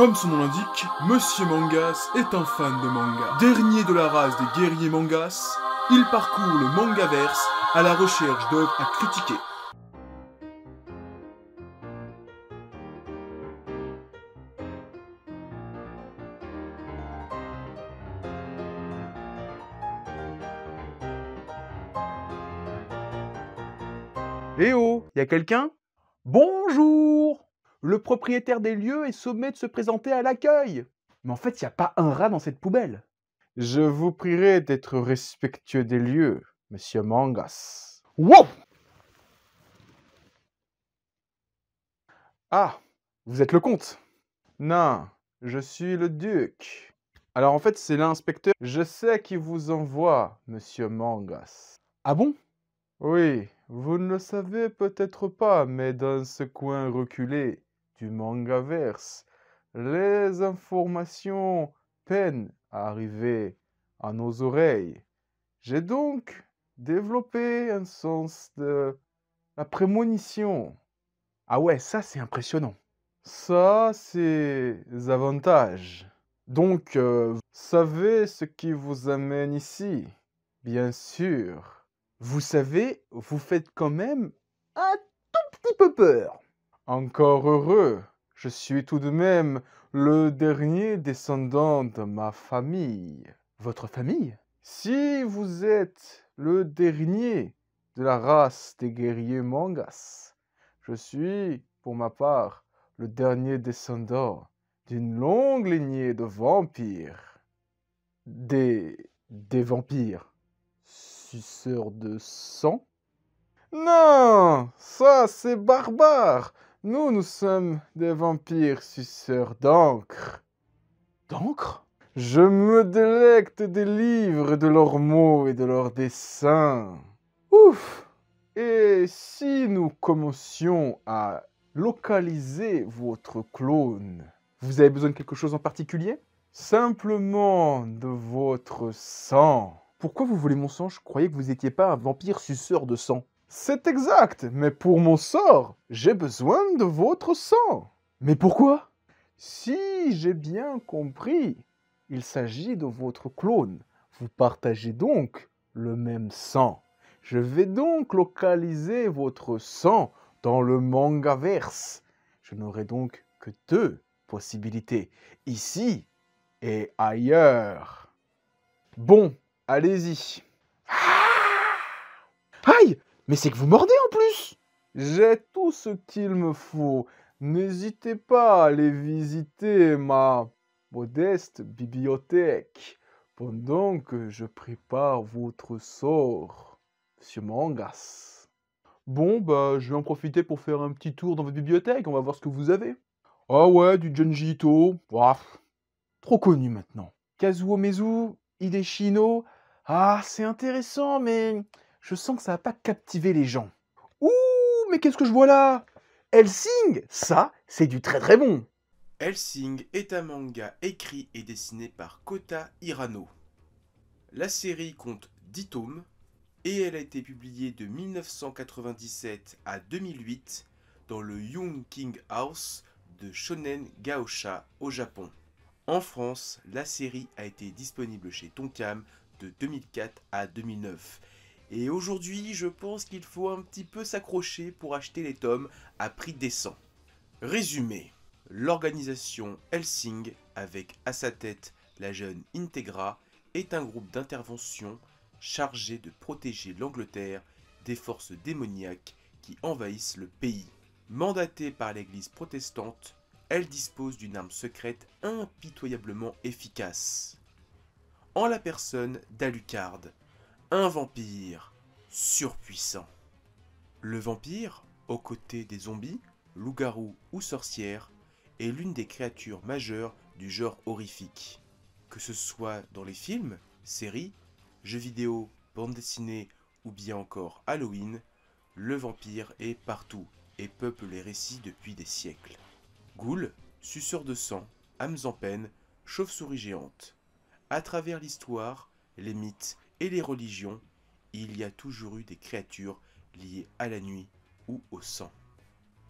Comme son nom l'indique, Monsieur Mangas est un fan de manga. Dernier de la race des guerriers mangas, il parcourt le mangaverse à la recherche d'œuvres à critiquer. Eh oh, y a quelqu'un? Bonjour! Le propriétaire des lieux est sommé de se présenter à l'accueil. Mais en fait, y a pas un rat dans cette poubelle. Je vous prierai d'être respectueux des lieux, monsieur Mangas. Wow! Ah, vous êtes le comte? Non, je suis le duc. Alors en fait, c'est l'inspecteur. Je sais qui vous envoie, monsieur Mangas. Ah bon? Oui, vous ne le savez peut-être pas, mais dans ce coin reculé du mangaverse, les informations peinent à arriver à nos oreilles. J'ai donc développé un sens de la prémonition. Ah ouais, ça c'est impressionnant. Ça, c'est les avantages. Donc, vous savez ce qui vous amène ici? Bien sûr. Vous savez, vous faites quand même un tout petit peu peur. Encore heureux, je suis tout de même le dernier descendant de ma famille. Votre famille? Si vous êtes le dernier de la race des guerriers mangas, je suis, pour ma part, le dernier descendant d'une longue lignée de vampires. Des vampires suceurs de sang? Non, ça c'est barbare. Nous sommes des vampires suceurs d'encre. D'encre? Je me délecte des livres, de leurs mots et de leurs dessins. Ouf! Et si nous commencions à localiser votre clone, vous avez besoin de quelque chose en particulier? Simplement de votre sang. Pourquoi vous voulez mon sang? Je croyais que vous n'étiez pas un vampire suceur de sang. C'est exact, mais pour mon sort, j'ai besoin de votre sang. Mais pourquoi? Si j'ai bien compris, il s'agit de votre clone. Vous partagez donc le même sang. Je vais donc localiser votre sang dans le mangaverse. Je n'aurai donc que deux possibilités, ici et ailleurs. Bon, allez-y. Aïe! Mais c'est que vous mordez en plus! J'ai tout ce qu'il me faut. N'hésitez pas à aller visiter ma modeste bibliothèque pendant que je prépare votre sort, monsieur Mangas. Bon, bah, je vais en profiter pour faire un petit tour dans votre bibliothèque. On va voir ce que vous avez. Ah ouais, du Junji Ito. Ouah, trop connu maintenant. Kazuo Mezu, Hideshino. Ah, c'est intéressant, mais je sens que ça va pas captiver les gens. Ouh, mais qu'est-ce que je vois là? Hellsing, ça, c'est du très très bon. Hellsing est un manga écrit et dessiné par Kota Hirano. La série compte 10 tomes et elle a été publiée de 1997 à 2008 dans le Young King House de Shonen Gaosha au Japon. En France, la série a été disponible chez Tonkam de 2004 à 2009. Et aujourd'hui, je pense qu'il faut un petit peu s'accrocher pour acheter les tomes à prix décent. Résumé. L'organisation Hellsing, avec à sa tête la jeune Integra, est un groupe d'intervention chargé de protéger l'Angleterre des forces démoniaques qui envahissent le pays. Mandatée par l'église protestante, elle dispose d'une arme secrète impitoyablement efficace. En la personne d'Alucard, un vampire surpuissant. Le vampire, aux côtés des zombies, loups-garous ou sorcières, est l'une des créatures majeures du genre horrifique. Que ce soit dans les films, séries, jeux vidéo, bandes dessinées ou bien encore Halloween, le vampire est partout et peuple les récits depuis des siècles. Ghouls, suceurs de sang, âmes en peine, chauves-souris géantes. À travers l'histoire, les mythes et les religions, il y a toujours eu des créatures liées à la nuit ou au sang.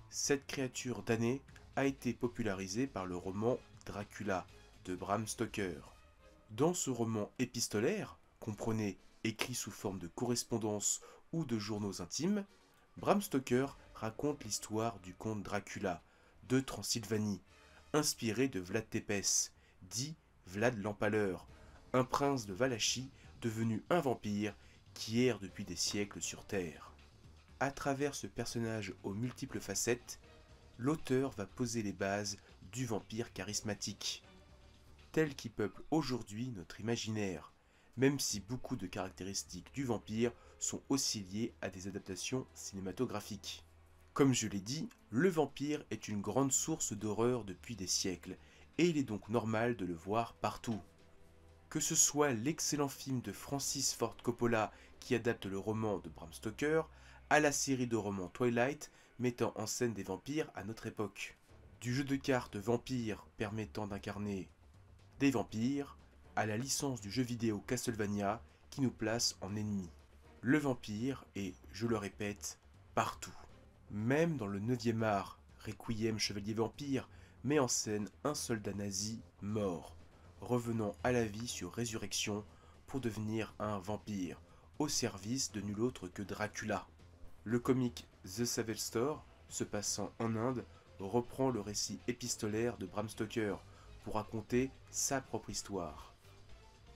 Cette créature damnée a été popularisé par le roman Dracula de Bram Stoker. Dans ce roman épistolaire, comprenez écrit sous forme de correspondance ou de journaux intimes, Bram Stoker raconte l'histoire du comte Dracula de Transylvanie, inspiré de Vlad Tepes, dit Vlad l'Empaleur, un prince de Valachie devenu un vampire qui erre depuis des siècles sur Terre. À travers ce personnage aux multiples facettes, l'auteur va poser les bases du vampire charismatique, tel qui peuple aujourd'hui notre imaginaire, même si beaucoup de caractéristiques du vampire sont aussi liées à des adaptations cinématographiques. Comme je l'ai dit, le vampire est une grande source d'horreur depuis des siècles, et il est donc normal de le voir partout. Que ce soit l'excellent film de Francis Ford Coppola qui adapte le roman de Bram Stoker, à la série de romans Twilight mettant en scène des vampires à notre époque. Du jeu de cartes Vampire permettant d'incarner des vampires, à la licence du jeu vidéo Castlevania qui nous place en ennemi. Le vampire est, je le répète, partout. Même dans le 9e art, Requiem Chevalier Vampire met en scène un soldat nazi mort, revenant à la vie sur résurrection pour devenir un vampire, au service de nul autre que Dracula. Le comique The Savage Store, se passant en Inde, reprend le récit épistolaire de Bram Stoker pour raconter sa propre histoire.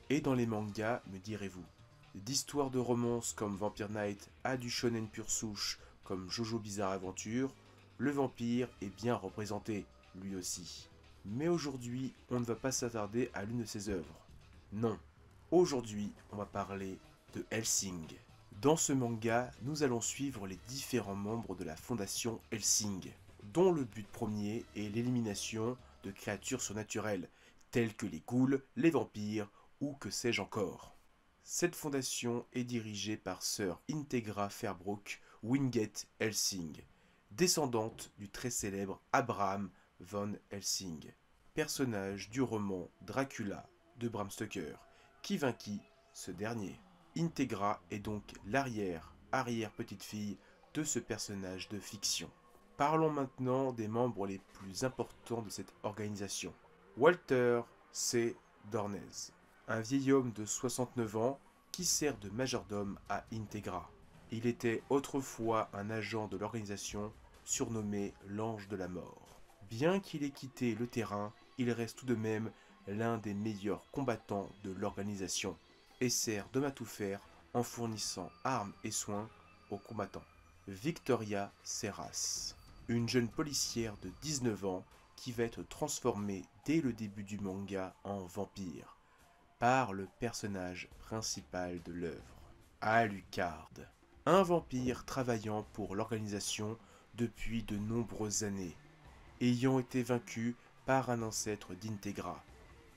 Et dans les mangas, me direz-vous, d'histoires de romance comme Vampire Knight à du shonen pure souche comme Jojo Bizarre Adventure, le vampire est bien représenté, lui aussi. Mais aujourd'hui, on ne va pas s'attarder à l'une de ses œuvres. Non, aujourd'hui, on va parler de Hellsing. Dans ce manga, nous allons suivre les différents membres de la fondation Hellsing, dont le but premier est l'élimination de créatures surnaturelles, telles que les ghouls, les vampires ou que sais-je encore. Cette fondation est dirigée par Sir Integra Fairbrook Wingate Hellsing, descendante du très célèbre Abraham von Helsing, personnage du roman Dracula de Bram Stoker, qui vainquit ce dernier. Integra est donc l'arrière-petite-fille de ce personnage de fiction. Parlons maintenant des membres les plus importants de cette organisation. Walter C. Dornez, un vieil homme de 69 ans qui sert de majordome à Integra. Il était autrefois un agent de l'organisation surnommé l'Ange de la Mort. Bien qu'il ait quitté le terrain, il reste tout de même l'un des meilleurs combattants de l'organisation et sert d'homme à tout faire en fournissant armes et soins aux combattants. Victoria Serras, une jeune policière de 19 ans qui va être transformée dès le début du manga en vampire par le personnage principal de l'œuvre, Alucard, un vampire travaillant pour l'organisation depuis de nombreuses années, ayant été vaincu par un ancêtre d'Integra.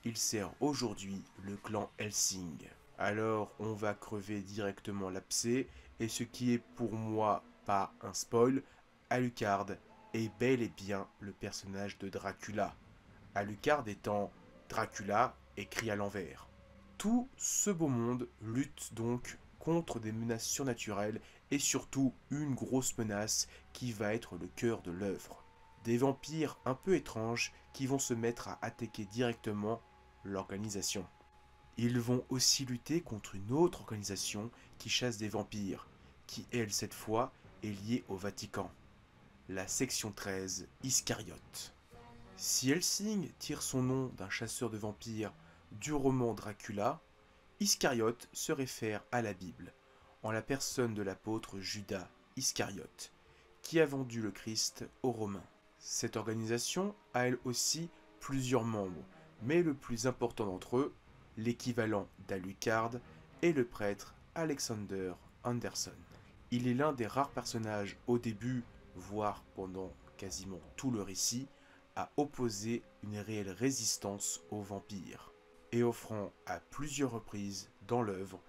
Il sert aujourd'hui le clan Hellsing. Alors on va crever directement l'abcès, et ce qui est pour moi pas un spoil, Alucard est bel et bien le personnage de Dracula. Alucard étant Dracula écrit à l'envers. Tout ce beau monde lutte donc contre des menaces surnaturelles et surtout une grosse menace qui va être le cœur de l'œuvre. Des vampires un peu étranges qui vont se mettre à attaquer directement l'organisation. Ils vont aussi lutter contre une autre organisation qui chasse des vampires, qui elle cette fois est liée au Vatican, la section 13 Iscariote. Si Hellsing tire son nom d'un chasseur de vampires du roman Dracula, Iscariote se réfère à la Bible, en la personne de l'apôtre Judas Iscariote, qui a vendu le Christ aux Romains. Cette organisation a elle aussi plusieurs membres, mais le plus important d'entre eux, l'équivalent d'Alucard, est le prêtre Alexander Anderson. Il est l'un des rares personnages au début, voire pendant quasiment tout le récit, à opposer une réelle résistance aux vampires, et offrant à plusieurs reprises dans l'œuvre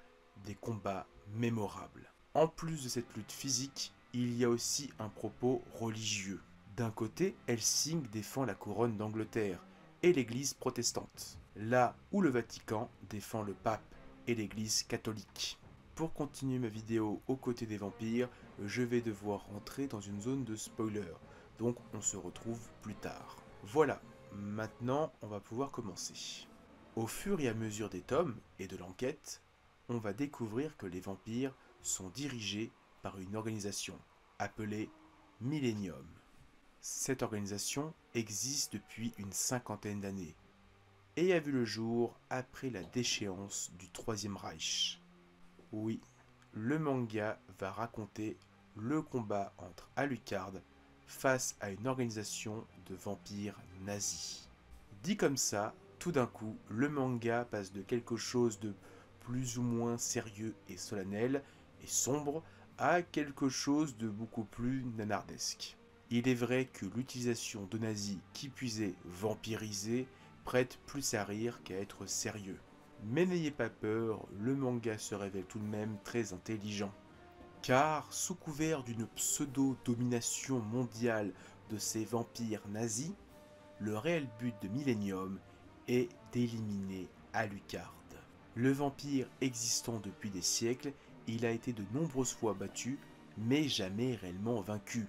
des combats mémorables. En plus de cette lutte physique, il y a aussi un propos religieux. D'un côté, Hellsing défend la couronne d'Angleterre et l'Église protestante, là où le Vatican défend le pape et l'Église catholique. Pour continuer ma vidéo aux côtés des vampires, je vais devoir rentrer dans une zone de spoiler, Donc on se retrouve plus tard. Voilà, maintenant on va pouvoir commencer. Au fur et à mesure des tomes et de l'enquête, on va découvrir que les vampires sont dirigés par une organisation appelée Millennium. Cette organisation existe depuis une cinquantaine d'années et a vu le jour après la déchéance du Troisième Reich. Oui, le manga va raconter le combat entre Alucard face à une organisation de vampires nazis. Dit comme ça, tout d'un coup, le manga passe de quelque chose de plus ou moins sérieux et solennel et sombre à quelque chose de beaucoup plus nanardesque. Il est vrai que l'utilisation de nazis qui puisaient vampirisés prête plus à rire qu'à être sérieux. Mais n'ayez pas peur, le manga se révèle tout de même très intelligent. Car, sous couvert d'une pseudo-domination mondiale de ces vampires nazis, le réel but de Millennium est d'éliminer Alucard. Le vampire existant depuis des siècles, il a été de nombreuses fois battu, mais jamais réellement vaincu,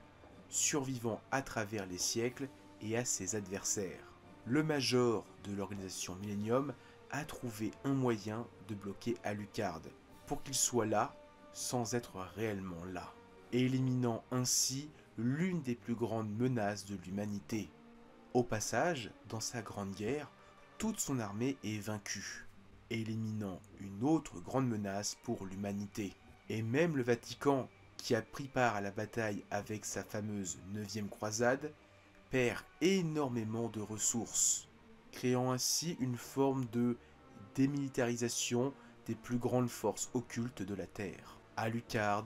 survivant à travers les siècles et à ses adversaires. Le major de l'organisation Millennium a trouvé un moyen de bloquer Alucard, pour qu'il soit là sans être réellement là, éliminant ainsi l'une des plus grandes menaces de l'humanité. Au passage, dans sa grande guerre, toute son armée est vaincue, éliminant une autre grande menace pour l'humanité. Et même le Vatican, qui a pris part à la bataille avec sa fameuse 9e croisade, perd énormément de ressources, créant ainsi une forme de démilitarisation des plus grandes forces occultes de la Terre. Alucard,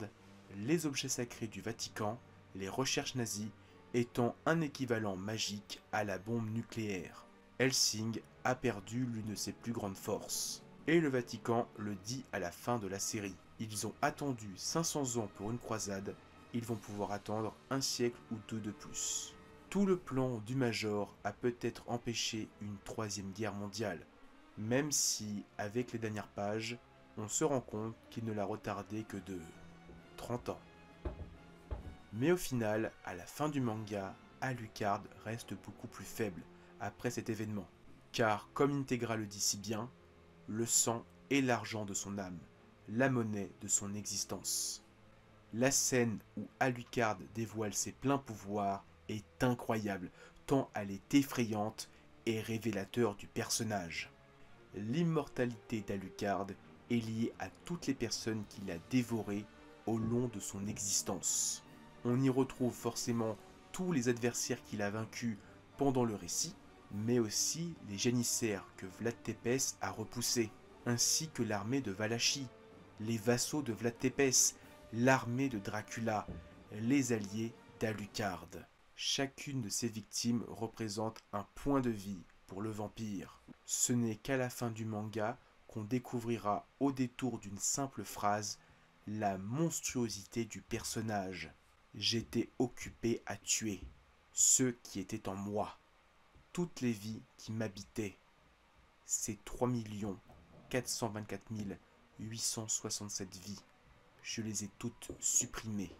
les objets sacrés du Vatican, les recherches nazies étant un équivalent magique à la bombe nucléaire. Hellsing a perdu l'une de ses plus grandes forces. Et le Vatican le dit à la fin de la série. Ils ont attendu 500 ans pour une croisade, ils vont pouvoir attendre un siècle ou deux de plus. Tout le plan du Major a peut-être empêché une troisième guerre mondiale, même si, avec les dernières pages, on se rend compte qu'il ne l'a retardé que de 30 ans. Mais au final, à la fin du manga, Alucard reste beaucoup plus faible après cet événement, car comme Integra le dit si bien, le sang est l'argent de son âme, la monnaie de son existence. La scène où Alucard dévoile ses pleins pouvoirs est incroyable, tant elle est effrayante et révélateur du personnage. L'immortalité d'Alucard est liée à toutes les personnes qu'il a dévorées au long de son existence. On y retrouve forcément tous les adversaires qu'il a vaincus pendant le récit, mais aussi les janissaires que Vlad Tepes a repoussés, ainsi que l'armée de Valachie, les vassaux de Vlad Tepes, l'armée de Dracula, les alliés d'Alucard. Chacune de ces victimes représente un point de vie pour le vampire. Ce n'est qu'à la fin du manga qu'on découvrira au détour d'une simple phrase la monstruosité du personnage. J'étais occupé à tuer ceux qui étaient en moi, toutes les vies qui m'habitaient. Ces 3 424 867 vies, je les ai toutes supprimées.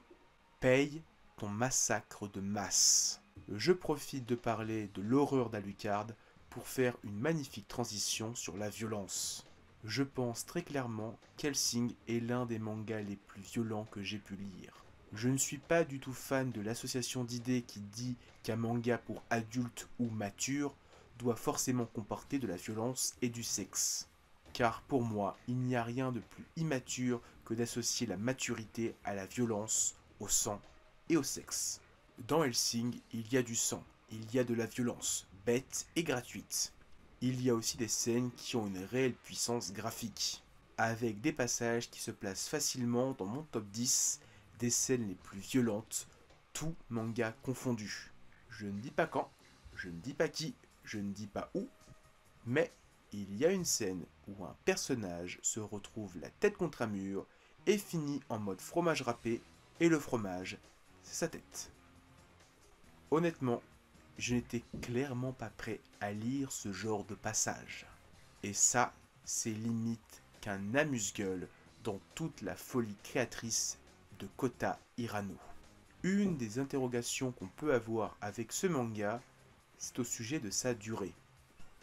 Paye ton massacre de masse. Je profite de parler de l'horreur d'Alucard pour faire une magnifique transition sur la violence. Je pense très clairement qu'Hellsing est l'un des mangas les plus violents que j'ai pu lire. Je ne suis pas du tout fan de l'association d'idées qui dit qu'un manga pour adultes ou matures doit forcément comporter de la violence et du sexe. Car pour moi, il n'y a rien de plus immature que d'associer la maturité à la violence, au sang et au sexe. Dans Hellsing, il y a du sang, il y a de la violence, bête et gratuite. Il y a aussi des scènes qui ont une réelle puissance graphique, avec des passages qui se placent facilement dans mon top 10 des scènes les plus violentes, tout manga confondu. Je ne dis pas quand, je ne dis pas qui, je ne dis pas où, mais il y a une scène où un personnage se retrouve la tête contre un mur et finit en mode fromage râpé, et le fromage, c'est sa tête. Honnêtement, je n'étais clairement pas prêt à lire ce genre de passage. Et ça, c'est limite qu'un amuse-gueule dans toute la folie créatrice de Kota Hirano. Une des interrogations qu'on peut avoir avec ce manga, c'est au sujet de sa durée.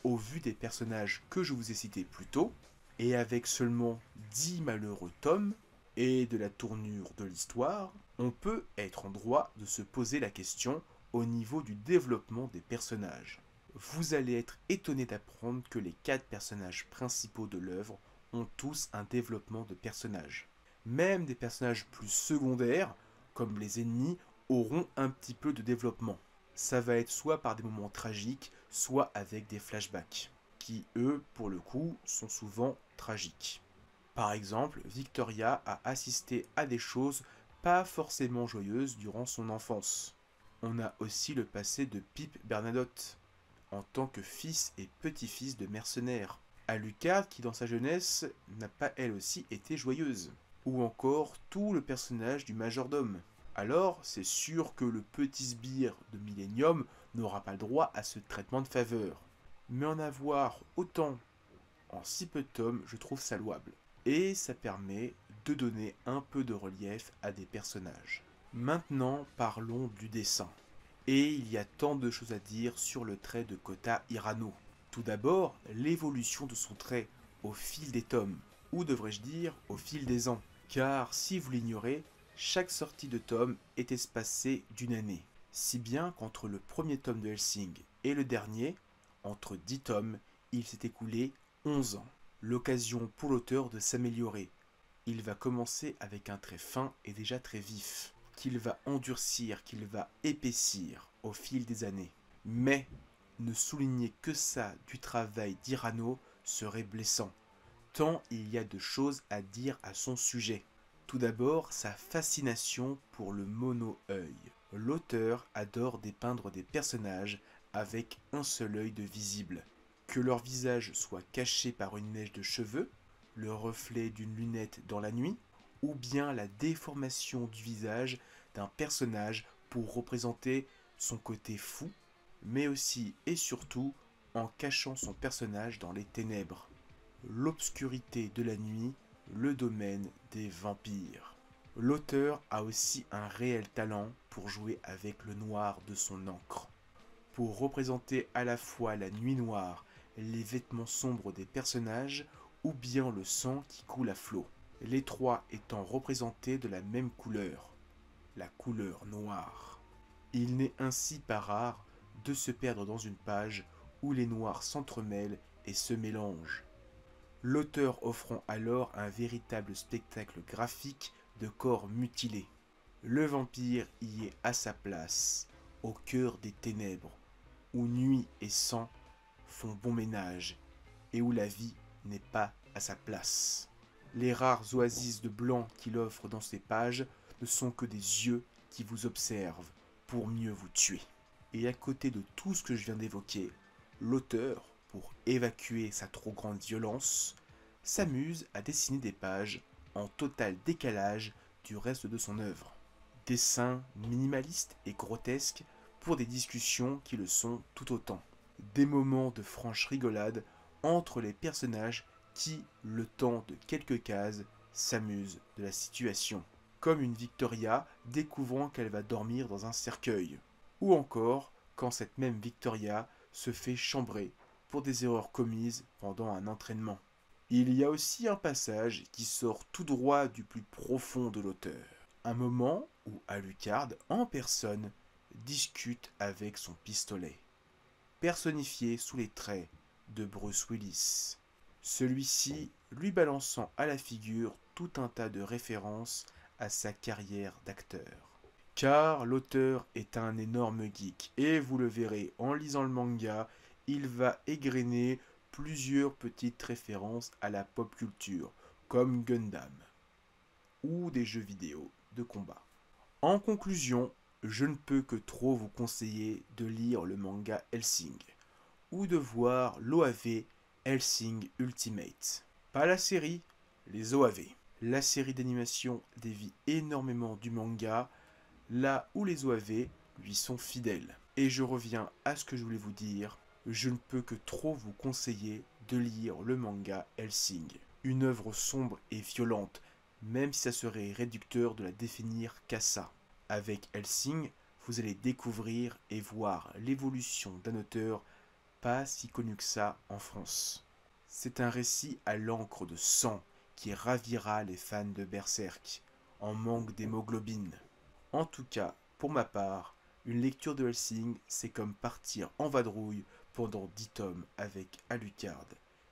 Au vu des personnages que je vous ai cités plus tôt, et avec seulement 10 malheureux tomes, et de la tournure de l'histoire, on peut être en droit de se poser la question au niveau du développement des personnages. Vous allez être étonné d'apprendre que les 4 personnages principaux de l'œuvre ont tous un développement de personnages. Même des personnages plus secondaires, comme les ennemis, auront un petit peu de développement. Ça va être soit par des moments tragiques, soit avec des flashbacks, qui eux, pour le coup, sont souvent tragiques. Par exemple, Victoria a assisté à des choses pas forcément joyeuses durant son enfance. On a aussi le passé de Pip Bernadotte, en tant que fils et petit-fils de mercenaires. Alucard, qui dans sa jeunesse n'a pas elle aussi été joyeuse. Ou encore tout le personnage du majordome. Alors, c'est sûr que le petit sbire de Millennium n'aura pas le droit à ce traitement de faveur. Mais en avoir autant en si peu de tomes, je trouve ça louable. Et ça permet de donner un peu de relief à des personnages. Maintenant, parlons du dessin. Et il y a tant de choses à dire sur le trait de Kota Hirano. Tout d'abord, l'évolution de son trait au fil des tomes, ou devrais-je dire au fil des ans. Car si vous l'ignorez, chaque sortie de tome est espacée d'une année. Si bien qu'entre le premier tome de Hellsing et le dernier, entre 10 tomes, il s'est écoulé 11 ans. L'occasion pour l'auteur de s'améliorer. Il va commencer avec un trait fin et déjà très vif, qu'il va endurcir, qu'il va épaissir au fil des années. Mais ne souligner que ça du travail d'Hirano serait blessant, tant il y a de choses à dire à son sujet. Tout d'abord, sa fascination pour le mono-œil. L'auteur adore dépeindre des personnages avec un seul œil de visible. Que leur visage soit caché par une mèche de cheveux, le reflet d'une lunette dans la nuit, ou bien la déformation du visage d'un personnage pour représenter son côté fou, mais aussi et surtout en cachant son personnage dans les ténèbres. L'obscurité de la nuit, le domaine des vampires. L'auteur a aussi un réel talent pour jouer avec le noir de son encre, pour représenter à la fois la nuit noire, les vêtements sombres des personnages, ou bien le sang qui coule à flot, les trois étant représentés de la même couleur, la couleur noire. Il n'est ainsi pas rare de se perdre dans une page où les noirs s'entremêlent et se mélangent. L'auteur offrant alors un véritable spectacle graphique de corps mutilés. Le vampire y est à sa place, au cœur des ténèbres, où nuit et sang font bon ménage, et où la vie n'est pas à sa place. Les rares oasis de blanc qu'il offre dans ces pages ne sont que des yeux qui vous observent pour mieux vous tuer. Et à côté de tout ce que je viens d'évoquer, l'auteur, pour évacuer sa trop grande violence, s'amuse à dessiner des pages en total décalage du reste de son œuvre. Dessins minimalistes et grotesques pour des discussions qui le sont tout autant. Des moments de franche rigolade entre les personnages qui, le temps de quelques cases, s'amusent de la situation. Comme une Victoria découvrant qu'elle va dormir dans un cercueil. Ou encore quand cette même Victoria se fait chambrer pour des erreurs commises pendant un entraînement. Il y a aussi un passage qui sort tout droit du plus profond de l'auteur. Un moment où Alucard, en personne, discute avec son pistolet, personnifié sous les traits de Bruce Willis. Celui-ci lui balançant à la figure tout un tas de références à sa carrière d'acteur. Car l'auteur est un énorme geek, et vous le verrez en lisant le manga, il va égrener plusieurs petites références à la pop culture, comme Gundam, ou des jeux vidéo de combat. En conclusion, je ne peux que trop vous conseiller de lire le manga Hellsing, ou de voir l'OAV Hellsing Ultimate. Pas la série, les OAV. La série d'animation dévie énormément du manga, là où les OAV lui sont fidèles. Et je reviens à ce que je voulais vous dire, je ne peux que trop vous conseiller de lire le manga Hellsing. Une œuvre sombre et violente, même si ça serait réducteur de la définir qu'à ça. Avec Hellsing, vous allez découvrir et voir l'évolution d'un auteur pas si connu que ça en France. C'est un récit à l'encre de sang qui ravira les fans de Berserk, en manque d'hémoglobine. En tout cas, pour ma part, une lecture de Hellsing, c'est comme partir en vadrouille pendant 10 tomes avec Alucard.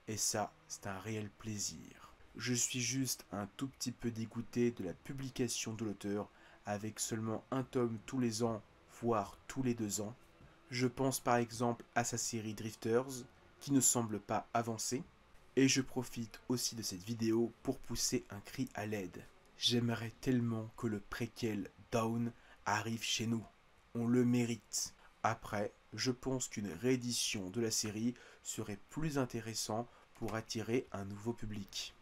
Et ça, c'est un réel plaisir. Je suis juste un tout petit peu dégoûté de la publication de l'auteur, avec seulement un tome tous les ans, voire tous les 2 ans. Je pense par exemple à sa série Drifters, qui ne semble pas avancer. Et je profite aussi de cette vidéo pour pousser un cri à l'aide. J'aimerais tellement que le préquel Dawn arrive chez nous. On le mérite. Après, je pense qu'une réédition de la série serait plus intéressant pour attirer un nouveau public.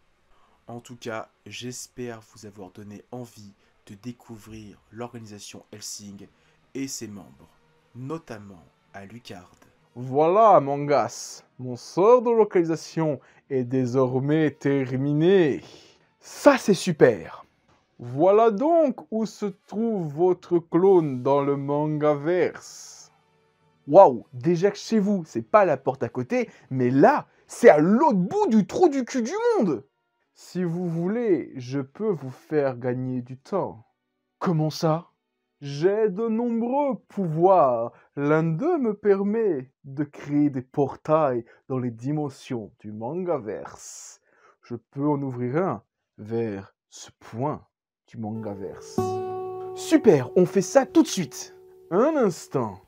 En tout cas, j'espère vous avoir donné envie de découvrir l'organisation Hellsing et ses membres, notamment Alucard. Voilà, Mangas, mon sort de localisation est désormais terminé. Ça, c'est super. Voilà donc où se trouve votre clone dans le mangaverse. Waouh, déjà que chez vous, c'est pas la porte à côté, mais là, c'est à l'autre bout du trou du cul du monde. Si vous voulez, je peux vous faire gagner du temps. Comment ça? J'ai de nombreux pouvoirs. L'un d'eux me permet de créer des portails dans les dimensions du mangaverse. Je peux en ouvrir un vers ce point du mangaverse. Super, on fait ça tout de suite. Un instant.